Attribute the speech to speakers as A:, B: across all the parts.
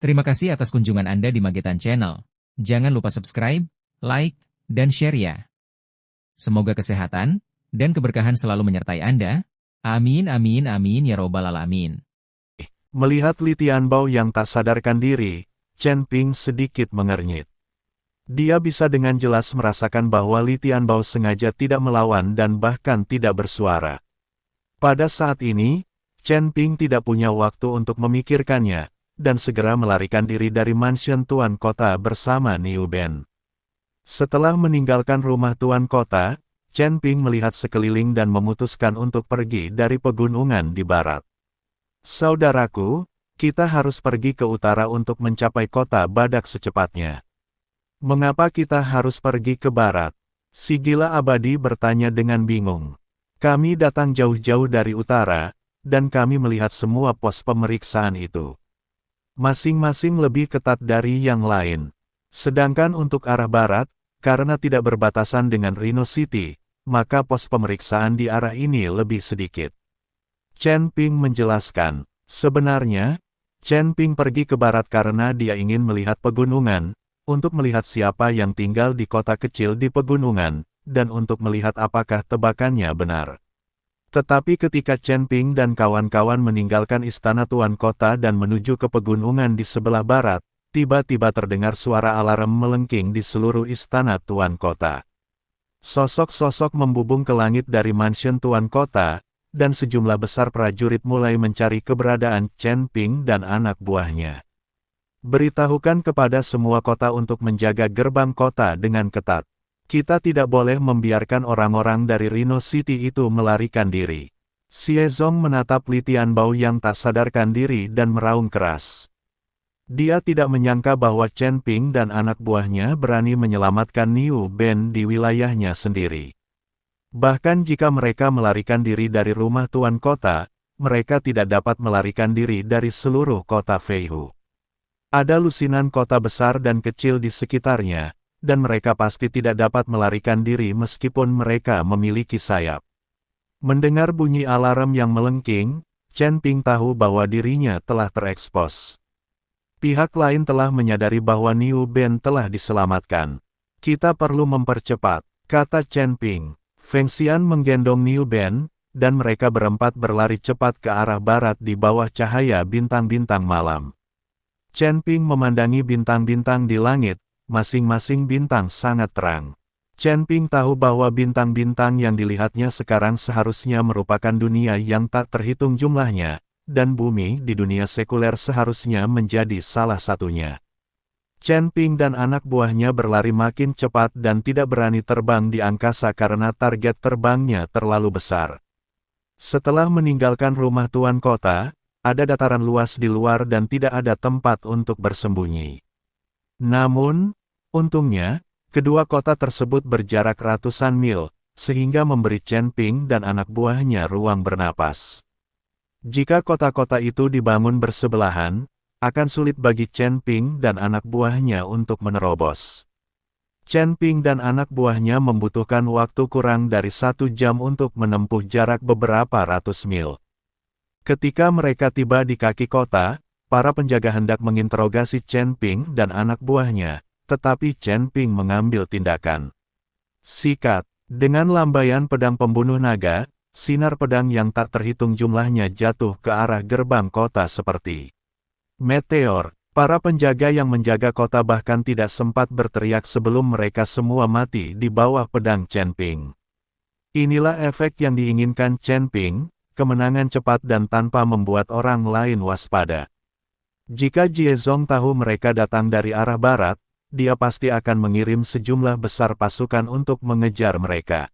A: Terima kasih atas kunjungan Anda di Magetan Channel. Jangan lupa subscribe, like, dan share ya. Semoga kesehatan dan keberkahan selalu menyertai Anda. Amin amin amin ya robbal alamin.
B: Melihat Li Tianbao yang tak sadarkan diri, Chen Ping sedikit mengernyit. Dia bisa dengan jelas merasakan bahwa Li Tianbao sengaja tidak melawan dan bahkan tidak bersuara. Pada saat ini, Chen Ping tidak punya waktu untuk memikirkannya, dan segera melarikan diri dari mansion Tuan Kota bersama Niu Ben. Setelah meninggalkan rumah Tuan Kota, Chen Ping melihat sekeliling dan memutuskan untuk pergi dari pegunungan di barat. Saudaraku, kita harus pergi ke utara untuk mencapai kota Badak secepatnya. Mengapa kita harus pergi ke barat? Si gila abadi bertanya dengan bingung. Kami datang jauh-jauh dari utara, dan kami melihat semua pos pemeriksaan itu. Masing-masing lebih ketat dari yang lain. Sedangkan untuk arah barat, karena tidak berbatasan dengan Rhino City, maka pos pemeriksaan di arah ini lebih sedikit. Chen Ping menjelaskan, sebenarnya, Chen Ping pergi ke barat karena dia ingin melihat pegunungan, untuk melihat siapa yang tinggal di kota kecil di pegunungan, dan untuk melihat apakah tebakannya benar. Tetapi ketika Chen Ping dan kawan-kawan meninggalkan istana Tuan Kota dan menuju ke pegunungan di sebelah barat, tiba-tiba terdengar suara alarm melengking di seluruh istana Tuan Kota. Sosok-sosok membubung ke langit dari mansion Tuan Kota, dan sejumlah besar prajurit mulai mencari keberadaan Chen Ping dan anak buahnya. Beritahukan kepada semua kota untuk menjaga gerbang kota dengan ketat. Kita tidak boleh membiarkan orang-orang dari Rhino City itu melarikan diri. Xie Zong menatap Li Tianbao yang tak sadarkan diri dan meraung keras. Dia tidak menyangka bahwa Chen Ping dan anak buahnya berani menyelamatkan Niu Ben di wilayahnya sendiri. Bahkan jika mereka melarikan diri dari rumah Tuan Kota, mereka tidak dapat melarikan diri dari seluruh kota Feihu. Ada lusinan kota besar dan kecil di sekitarnya, dan mereka pasti tidak dapat melarikan diri meskipun mereka memiliki sayap. Mendengar bunyi alarm yang melengking, Chen Ping tahu bahwa dirinya telah terekspos. Pihak lain telah menyadari bahwa Niu Ben telah diselamatkan. Kita perlu mempercepat, kata Chen Ping. Feng Xian menggendong Niu Ben, dan mereka berempat berlari cepat ke arah barat di bawah cahaya bintang-bintang malam. Chen Ping memandangi bintang-bintang di langit, masing-masing bintang sangat terang. Chen Ping tahu bahwa bintang-bintang yang dilihatnya sekarang seharusnya merupakan dunia yang tak terhitung jumlahnya, dan bumi di dunia sekuler seharusnya menjadi salah satunya. Chen Ping dan anak buahnya berlari makin cepat dan tidak berani terbang di angkasa karena target terbangnya terlalu besar. Setelah meninggalkan rumah Tuan Kota, ada dataran luas di luar dan tidak ada tempat untuk bersembunyi. Namun, untungnya, kedua kota tersebut berjarak ratusan mil, sehingga memberi Chen Ping dan anak buahnya ruang bernapas. Jika kota-kota itu dibangun bersebelahan, akan sulit bagi Chen Ping dan anak buahnya untuk menerobos. Chen Ping dan anak buahnya membutuhkan waktu kurang dari 1 jam untuk menempuh jarak beberapa ratus mil. Ketika mereka tiba di kaki kota, para penjaga hendak menginterogasi Chen Ping dan anak buahnya, tetapi Chen Ping mengambil tindakan. Sikat, dengan lambaian pedang pembunuh naga, sinar pedang yang tak terhitung jumlahnya jatuh ke arah gerbang kota seperti meteor. Para penjaga yang menjaga kota bahkan tidak sempat berteriak sebelum mereka semua mati di bawah pedang Chen Ping. Inilah efek yang diinginkan Chen Ping, kemenangan cepat dan tanpa membuat orang lain waspada. Jika Jie Zong tahu mereka datang dari arah barat, dia pasti akan mengirim sejumlah besar pasukan untuk mengejar mereka.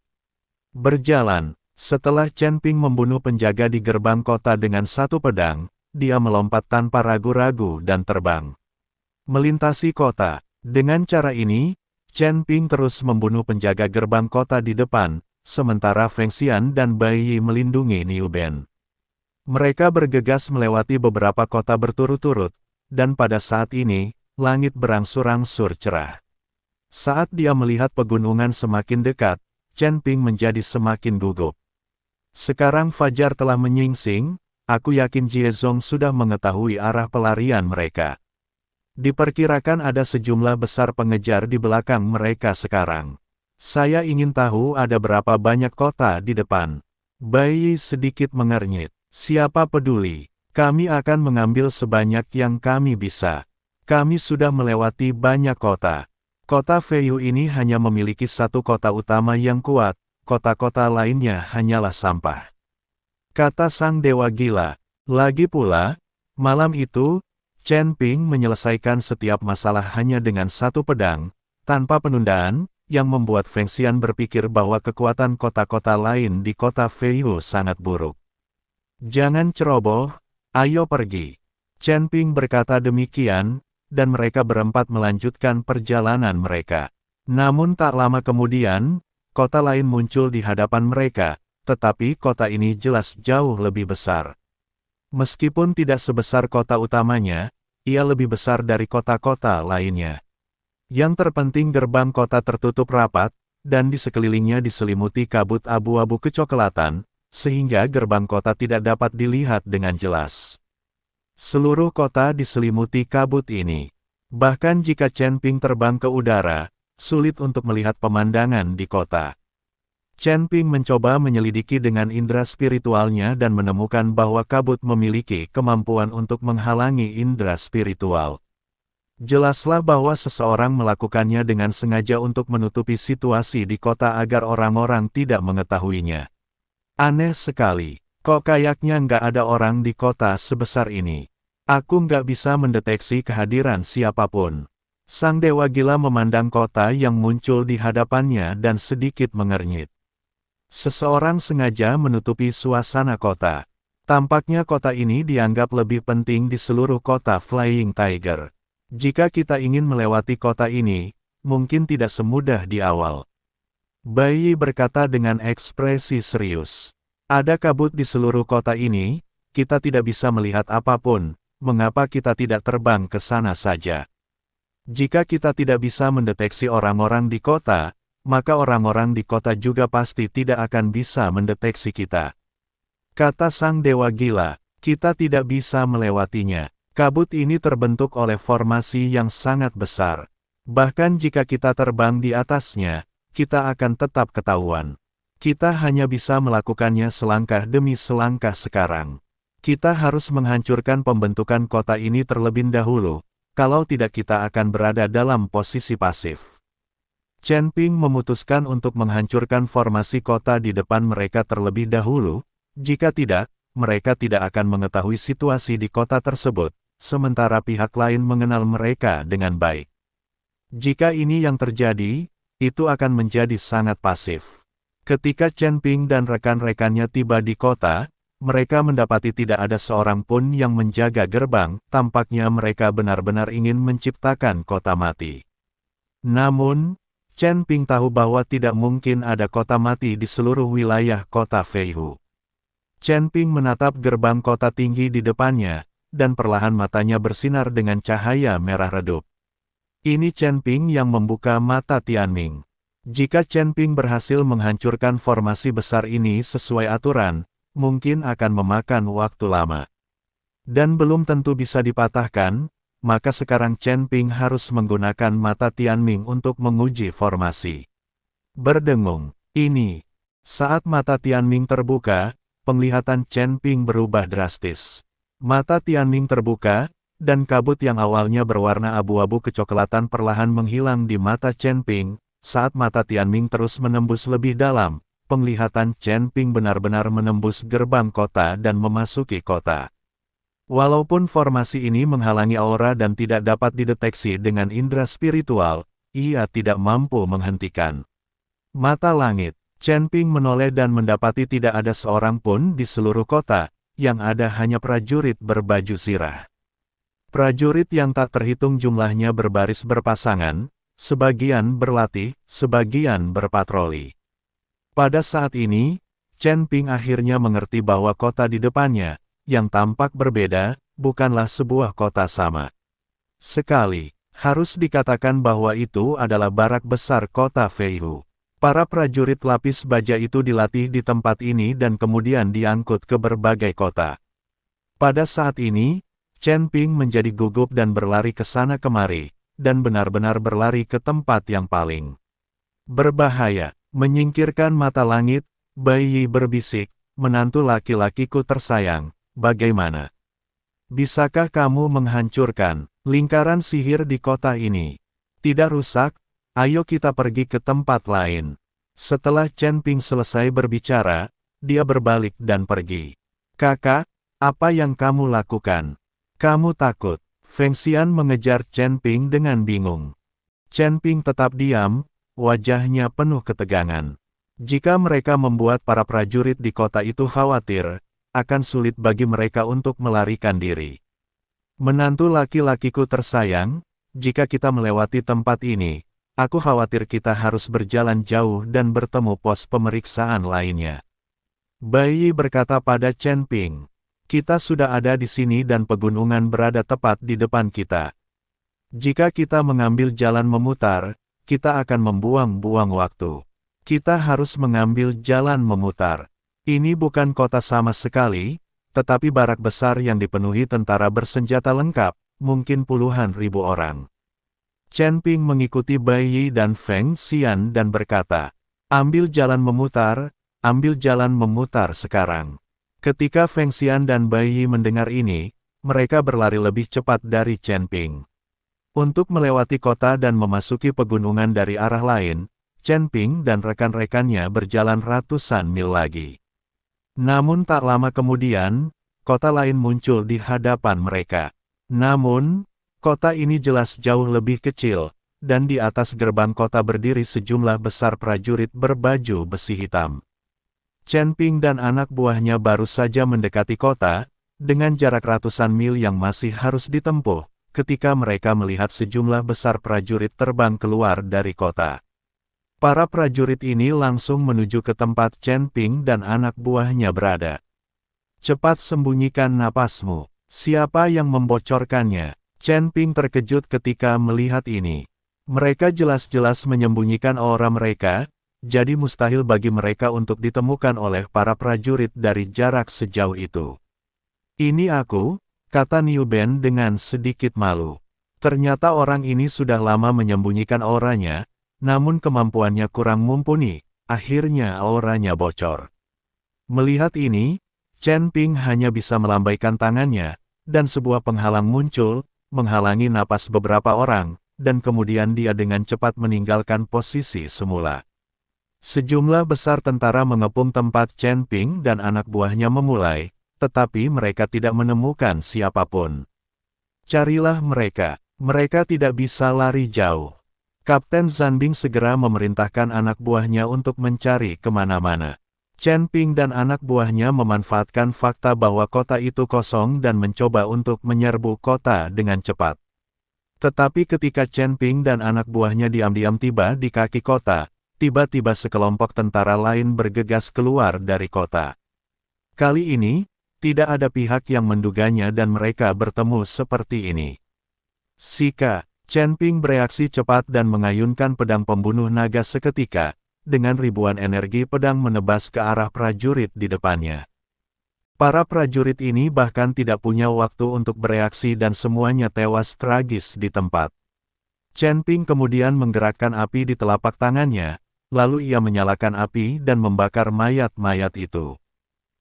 B: Berjalan, setelah Chen Ping membunuh penjaga di gerbang kota dengan satu pedang, dia melompat tanpa ragu-ragu dan terbang. Melintasi kota. Dengan cara ini, Chen Ping terus membunuh penjaga gerbang kota di depan, sementara Feng Xian dan Bai Yi melindungi Niu Ben. Mereka bergegas melewati beberapa kota berturut-turut, dan pada saat ini, langit berangsur-angsur cerah. Saat dia melihat pegunungan semakin dekat, Chen Ping menjadi semakin gugup. Sekarang fajar telah menyingsing, aku yakin Jie Zong sudah mengetahui arah pelarian mereka. Diperkirakan ada sejumlah besar pengejar di belakang mereka sekarang. Saya ingin tahu ada berapa banyak kota di depan. Bai Yi sedikit mengernyit. Siapa peduli? Kami akan mengambil sebanyak yang kami bisa. Kami sudah melewati banyak kota. Kota Feiyu ini hanya memiliki satu kota utama yang kuat, kota-kota lainnya hanyalah sampah. Kata sang dewa gila. Lagi pula, malam itu, Chen Ping menyelesaikan setiap masalah hanya dengan satu pedang, tanpa penundaan, yang membuat Feng Xian berpikir bahwa kekuatan kota-kota lain di kota Feiyu sangat buruk. Jangan ceroboh, ayo pergi. Chen Ping berkata demikian, dan mereka berempat melanjutkan perjalanan mereka. Namun tak lama kemudian, kota lain muncul di hadapan mereka, tetapi kota ini jelas jauh lebih besar. Meskipun tidak sebesar kota utamanya, ia lebih besar dari kota-kota lainnya. Yang terpenting gerbang kota tertutup rapat, dan di sekelilingnya diselimuti kabut abu-abu kecoklatan, sehingga gerbang kota tidak dapat dilihat dengan jelas. Seluruh kota diselimuti kabut ini. Bahkan jika Chen Ping terbang ke udara, sulit untuk melihat pemandangan di kota. Chen Ping mencoba menyelidiki dengan indera spiritualnya dan menemukan bahwa kabut memiliki kemampuan untuk menghalangi indera spiritual. Jelaslah bahwa seseorang melakukannya dengan sengaja untuk menutupi situasi di kota agar orang-orang tidak mengetahuinya. Aneh sekali, kok kayaknya nggak ada orang di kota sebesar ini. Aku nggak bisa mendeteksi kehadiran siapapun. Sang dewa gila memandang kota yang muncul di hadapannya dan sedikit mengernyit. Seseorang sengaja menutupi suasana kota. Tampaknya kota ini dianggap lebih penting di seluruh kota Flying Tiger. Jika kita ingin melewati kota ini, mungkin tidak semudah di awal. Bai Yi berkata dengan ekspresi serius. Ada kabut di seluruh kota ini, kita tidak bisa melihat apapun, mengapa kita tidak terbang ke sana saja? Jika kita tidak bisa mendeteksi orang-orang di kota, maka orang-orang di kota juga pasti tidak akan bisa mendeteksi kita. Kata sang dewa gila, kita tidak bisa melewatinya. Kabut ini terbentuk oleh formasi yang sangat besar. Bahkan jika kita terbang di atasnya, kita akan tetap ketahuan. Kita hanya bisa melakukannya selangkah demi selangkah sekarang. Kita harus menghancurkan pembentukan kota ini terlebih dahulu, kalau tidak kita akan berada dalam posisi pasif. Chen Ping memutuskan untuk menghancurkan formasi kota di depan mereka terlebih dahulu, jika tidak, mereka tidak akan mengetahui situasi di kota tersebut, sementara pihak lain mengenal mereka dengan baik. Jika ini yang terjadi, itu akan menjadi sangat pasif. Ketika Chen Ping dan rekan-rekannya tiba di kota, mereka mendapati tidak ada seorang pun yang menjaga gerbang, tampaknya mereka benar-benar ingin menciptakan kota mati. Namun, Chen Ping tahu bahwa tidak mungkin ada kota mati di seluruh wilayah kota Feihu. Chen Ping menatap gerbang kota tinggi di depannya, dan perlahan matanya bersinar dengan cahaya merah redup. Ini Chen Ping yang membuka mata Tianming. Jika Chen Ping berhasil menghancurkan formasi besar ini sesuai aturan, mungkin akan memakan waktu lama. Dan belum tentu bisa dipatahkan, maka sekarang Chen Ping harus menggunakan mata Tianming untuk menguji formasi. Berdengung, ini. Saat mata Tianming terbuka, penglihatan Chen Ping berubah drastis. Mata Tianming terbuka, dan kabut yang awalnya berwarna abu-abu kecoklatan perlahan menghilang di mata Chen Ping. Saat mata Tianming terus menembus lebih dalam, penglihatan Chen Ping benar-benar menembus gerbang kota dan memasuki kota. Walaupun formasi ini menghalangi aura dan tidak dapat dideteksi dengan indera spiritual, ia tidak mampu menghentikan. Mata langit, Chen Ping menoleh dan mendapati tidak ada seorang pun di seluruh kota, yang ada hanya prajurit berbaju zirah. Prajurit yang tak terhitung jumlahnya berbaris berpasangan, sebagian berlatih, sebagian berpatroli. Pada saat ini, Chen Ping akhirnya mengerti bahwa kota di depannya, yang tampak berbeda, bukanlah sebuah kota sama sekali. Harus dikatakan bahwa itu adalah barak besar kota Feihu. Para prajurit lapis baja itu dilatih di tempat ini dan kemudian diangkut ke berbagai kota. Pada saat ini, Chen Ping menjadi gugup dan berlari ke sana kemari, dan benar-benar berlari ke tempat yang paling berbahaya. Menyingkirkan mata langit, Bai Yi berbisik, "Menantu laki-lakiku tersayang, bagaimana? Bisakah kamu menghancurkan lingkaran sihir di kota ini? Tidak rusak? Ayo kita pergi ke tempat lain." Setelah Chen Ping selesai berbicara, dia berbalik dan pergi. "Kakak, apa yang kamu lakukan? Kamu takut?" Feng Xian mengejar Chen Ping dengan bingung. Chen Ping tetap diam, wajahnya penuh ketegangan. Jika mereka membuat para prajurit di kota itu khawatir, akan sulit bagi mereka untuk melarikan diri. "Menantu laki-lakiku tersayang, jika kita melewati tempat ini, aku khawatir kita harus berjalan jauh dan bertemu pos pemeriksaan lainnya." Bai Yi berkata pada Chen Ping, "Kita sudah ada di sini dan pegunungan berada tepat di depan kita. Jika kita mengambil jalan memutar, kita akan membuang-buang waktu. Kita harus mengambil jalan memutar. Ini bukan kota sama sekali, tetapi barak besar yang dipenuhi tentara bersenjata lengkap, mungkin puluhan ribu orang." Chen Ping mengikuti Bai Yi dan Feng Xian dan berkata, ambil jalan memutar sekarang." Ketika Feng Xian dan Bai Yi mendengar ini, mereka berlari lebih cepat dari Chen Ping. Untuk melewati kota dan memasuki pegunungan dari arah lain, Chen Ping dan rekan-rekannya berjalan ratusan mil lagi. Namun tak lama kemudian, kota lain muncul di hadapan mereka. Namun, kota ini jelas jauh lebih kecil, dan di atas gerbang kota berdiri sejumlah besar prajurit berbaju besi hitam. Chen Ping dan anak buahnya baru saja mendekati kota, dengan jarak ratusan mil yang masih harus ditempuh, ketika mereka melihat sejumlah besar prajurit terbang keluar dari kota. Para prajurit ini langsung menuju ke tempat Chen Ping dan anak buahnya berada. "Cepat sembunyikan napasmu. Siapa yang membocorkannya?" Chen Ping terkejut ketika melihat ini. Mereka jelas-jelas menyembunyikan aura mereka, jadi mustahil bagi mereka untuk ditemukan oleh para prajurit dari jarak sejauh itu. "Ini aku," kata Niu Ben dengan sedikit malu. Ternyata orang ini sudah lama menyembunyikan auranya, namun kemampuannya kurang mumpuni, akhirnya auranya bocor. Melihat ini, Chen Ping hanya bisa melambaikan tangannya, dan sebuah penghalang muncul, menghalangi napas beberapa orang, dan kemudian dia dengan cepat meninggalkan posisi semula. Sejumlah besar tentara mengepung tempat Chen Ping dan anak buahnya memulai, tetapi mereka tidak menemukan siapapun. "Carilah mereka, mereka tidak bisa lari jauh." Kapten Zanbing segera memerintahkan anak buahnya untuk mencari kemana-mana. Chen Ping dan anak buahnya memanfaatkan fakta bahwa kota itu kosong dan mencoba untuk menyerbu kota dengan cepat. Tetapi ketika Chen Ping dan anak buahnya diam-diam tiba di kaki kota, tiba-tiba sekelompok tentara lain bergegas keluar dari kota. Kali ini, tidak ada pihak yang menduganya dan mereka bertemu seperti ini. "Sika!" Chen Ping bereaksi cepat dan mengayunkan pedang pembunuh naga seketika, dengan ribuan energi pedang menebas ke arah prajurit di depannya. Para prajurit ini bahkan tidak punya waktu untuk bereaksi dan semuanya tewas tragis di tempat. Chen Ping kemudian menggerakkan api di telapak tangannya, lalu ia menyalakan api dan membakar mayat-mayat itu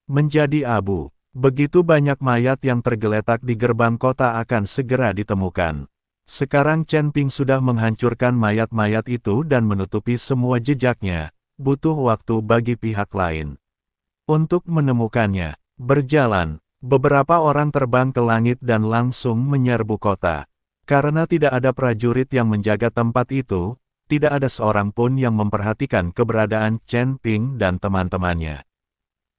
B: menjadi abu. Begitu banyak mayat yang tergeletak di gerbang kota akan segera ditemukan. Sekarang Chen Ping sudah menghancurkan mayat-mayat itu dan menutupi semua jejaknya, butuh waktu bagi pihak lain untuk menemukannya. Berjalan, beberapa orang terbang ke langit dan langsung menyerbu kota. Karena tidak ada prajurit yang menjaga tempat itu, tidak ada seorang pun yang memperhatikan keberadaan Chen Ping dan teman-temannya.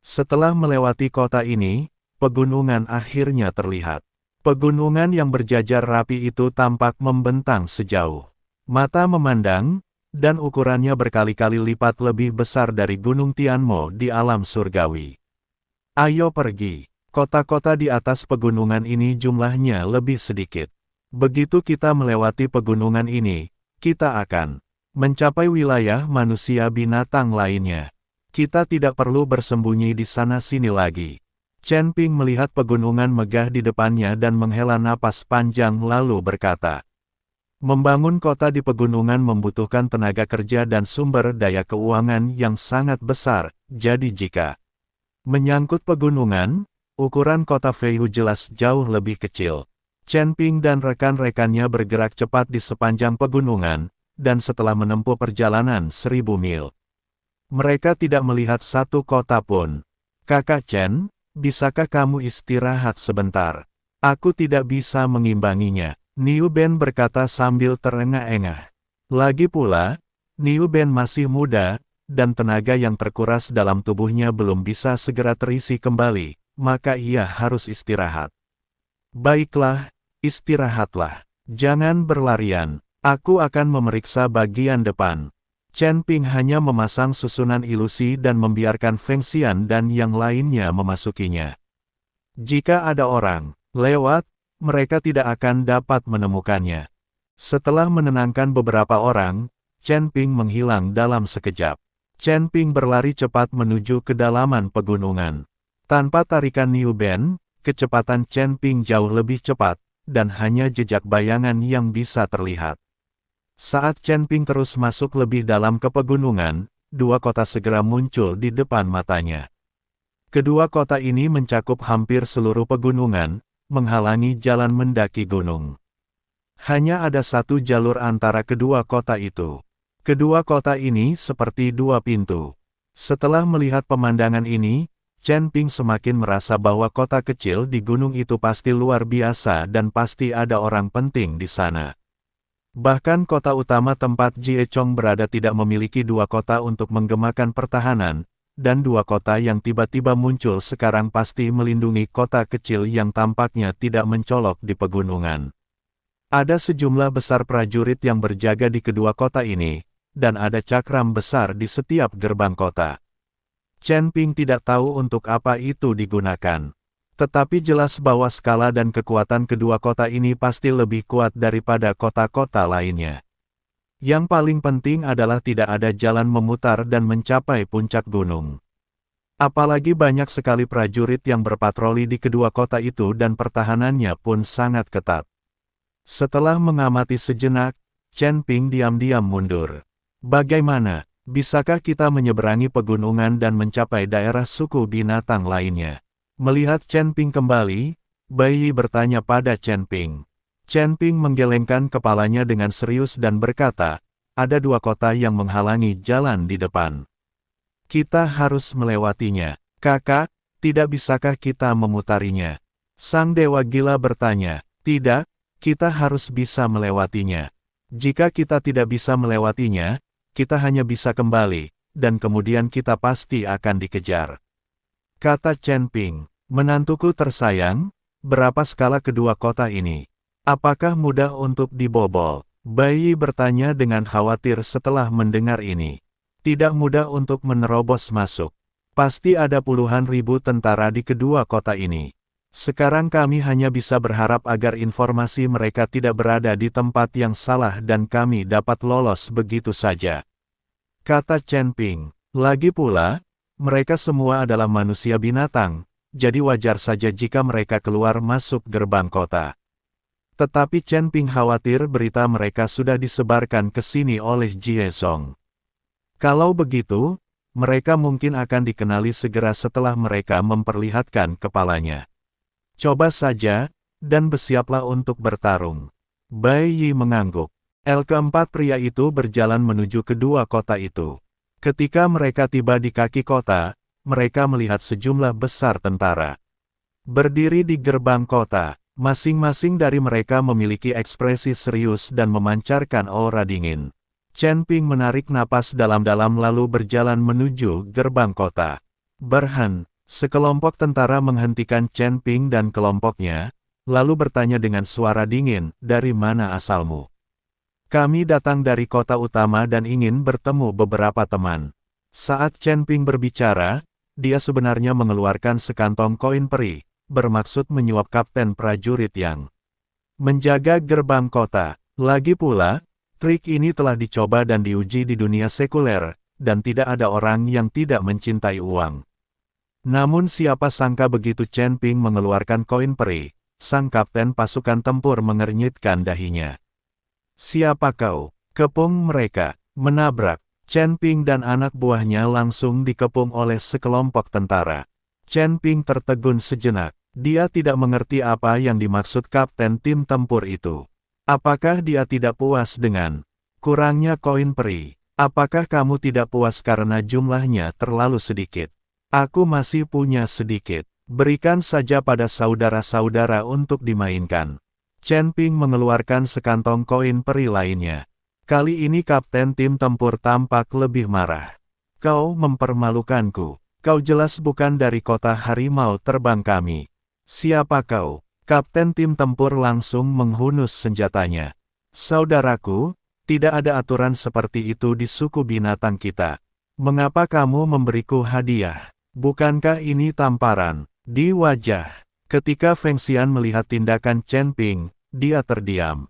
B: Setelah melewati kota ini, pegunungan akhirnya terlihat. Pegunungan yang berjajar rapi itu tampak membentang sejauh mata memandang, dan ukurannya berkali-kali lipat lebih besar dari Gunung Tianmo di alam surgawi. Ayo pergi. Kota-kota di atas pegunungan ini jumlahnya lebih sedikit. Begitu kita melewati pegunungan ini, kita akan mencapai wilayah manusia binatang lainnya. Kita tidak perlu bersembunyi di sana-sini lagi. Chen Ping melihat pegunungan megah di depannya dan menghela napas panjang lalu berkata, membangun kota di pegunungan membutuhkan tenaga kerja dan sumber daya keuangan yang sangat besar, jadi jika menyangkut pegunungan, ukuran kota Feihu jelas jauh lebih kecil. Chen Ping dan rekan-rekannya bergerak cepat di sepanjang pegunungan, dan setelah menempuh perjalanan 1000 mil, mereka tidak melihat satu kota pun. Kakak Chen, bisakah kamu istirahat sebentar? Aku tidak bisa mengimbanginya, Niu Ben berkata sambil terengah-engah. Lagi pula, Niu Ben masih muda, dan tenaga yang terkuras dalam tubuhnya belum bisa segera terisi kembali, maka ia harus istirahat. Baiklah, istirahatlah. Jangan berlarian. Aku akan memeriksa bagian depan. Chen Ping hanya memasang susunan ilusi dan membiarkan Feng Xian dan yang lainnya memasukinya. Jika ada orang lewat, mereka tidak akan dapat menemukannya. Setelah menenangkan beberapa orang, Chen Ping menghilang dalam sekejap. Chen Ping berlari cepat menuju kedalaman pegunungan. Tanpa tarikan Niu Ben, kecepatan Chen Ping jauh lebih cepat, dan hanya jejak bayangan yang bisa terlihat. Saat Chen Ping terus masuk lebih dalam ke pegunungan, dua kota segera muncul di depan matanya. Kedua kota ini mencakup hampir seluruh pegunungan, menghalangi jalan mendaki gunung. Hanya ada satu jalur antara kedua kota itu. Kedua kota ini seperti dua pintu. Setelah melihat pemandangan ini, Chen Ping semakin merasa bahwa kota kecil di gunung itu pasti luar biasa dan pasti ada orang penting di sana. Bahkan kota utama tempat Jie Chong berada tidak memiliki dua kota untuk menggemakan pertahanan, dan dua kota yang tiba-tiba muncul sekarang pasti melindungi kota kecil yang tampaknya tidak mencolok di pegunungan. Ada sejumlah besar prajurit yang berjaga di kedua kota ini, dan ada cakram besar di setiap gerbang kota. Chen Ping tidak tahu untuk apa itu digunakan. Tetapi jelas bahwa skala dan kekuatan kedua kota ini pasti lebih kuat daripada kota-kota lainnya. Yang paling penting adalah tidak ada jalan memutar dan mencapai puncak gunung. Apalagi banyak sekali prajurit yang berpatroli di kedua kota itu dan pertahanannya pun sangat ketat. Setelah mengamati sejenak, Chen Ping diam-diam mundur. Bagaimana? Bisakah kita menyeberangi pegunungan dan mencapai daerah suku binatang lainnya? Melihat Chen Ping kembali, Bai Yi bertanya pada Chen Ping. Chen Ping menggelengkan kepalanya dengan serius dan berkata, ada dua kota yang menghalangi jalan di depan. Kita harus melewatinya. Kakak, tidak bisakah kita memutarinya? Sang Dewa Gila bertanya, tidak, kita harus bisa melewatinya. Jika kita tidak bisa melewatinya, kita hanya bisa kembali, dan kemudian kita pasti akan dikejar. Kata Chen Ping, menantuku tersayang, berapa skala kedua kota ini? Apakah mudah untuk dibobol? Bai Yi bertanya dengan khawatir setelah mendengar ini. Tidak mudah untuk menerobos masuk. Pasti ada puluhan ribu tentara di kedua kota ini. Sekarang kami hanya bisa berharap agar informasi mereka tidak berada di tempat yang salah dan kami dapat lolos begitu saja. Kata Chen Ping, lagi pula, mereka semua adalah manusia binatang, jadi wajar saja jika mereka keluar masuk gerbang kota. Tetapi Chen Ping khawatir berita mereka sudah disebarkan ke sini oleh Jie Song. Kalau begitu, mereka mungkin akan dikenali segera setelah mereka memperlihatkan kepalanya. Coba saja, dan bersiaplah untuk bertarung. Bai Yi mengangguk. Keempat pria itu berjalan menuju kedua kota itu. Ketika mereka tiba di kaki kota, mereka melihat sejumlah besar tentara berdiri di gerbang kota. Masing-masing dari mereka memiliki ekspresi serius dan memancarkan aura dingin. Chen Ping menarik napas dalam-dalam lalu berjalan menuju gerbang kota. Berhan, sekelompok tentara menghentikan Chen Ping dan kelompoknya, lalu bertanya dengan suara dingin, dari mana asalmu? Kami datang dari kota utama dan ingin bertemu beberapa teman. Saat Chen Ping berbicara, dia sebenarnya mengeluarkan sekantong koin peri, bermaksud menyuap kapten prajurit yang menjaga gerbang kota. Lagi pula, trik ini telah dicoba dan diuji di dunia sekuler, dan tidak ada orang yang tidak mencintai uang. Namun siapa sangka begitu Chen Ping mengeluarkan koin peri, sang kapten pasukan tempur mengernyitkan dahinya. "Siapa kau?" Kepung mereka, menabrak. Chen Ping dan anak buahnya langsung dikepung oleh sekelompok tentara. Chen Ping tertegun sejenak. Dia tidak mengerti apa yang dimaksud kapten tim tempur itu. Apakah dia tidak puas dengan kurangnya koin peri? Apakah kamu tidak puas karena jumlahnya terlalu sedikit? Aku masih punya sedikit. Berikan saja pada saudara-saudara untuk dimainkan. Chen Ping mengeluarkan sekantong koin peri lainnya. Kali ini kapten tim tempur tampak lebih marah. "Kau mempermalukanku. Kau jelas bukan dari kota harimau terbang kami. Siapa kau?" Kapten tim tempur langsung menghunus senjatanya. "Saudaraku, tidak ada aturan seperti itu di suku binatang kita. Mengapa kamu memberiku hadiah? Bukankah ini tamparan?" Di wajah. Ketika Feng Xian melihat tindakan Chen Ping, dia terdiam.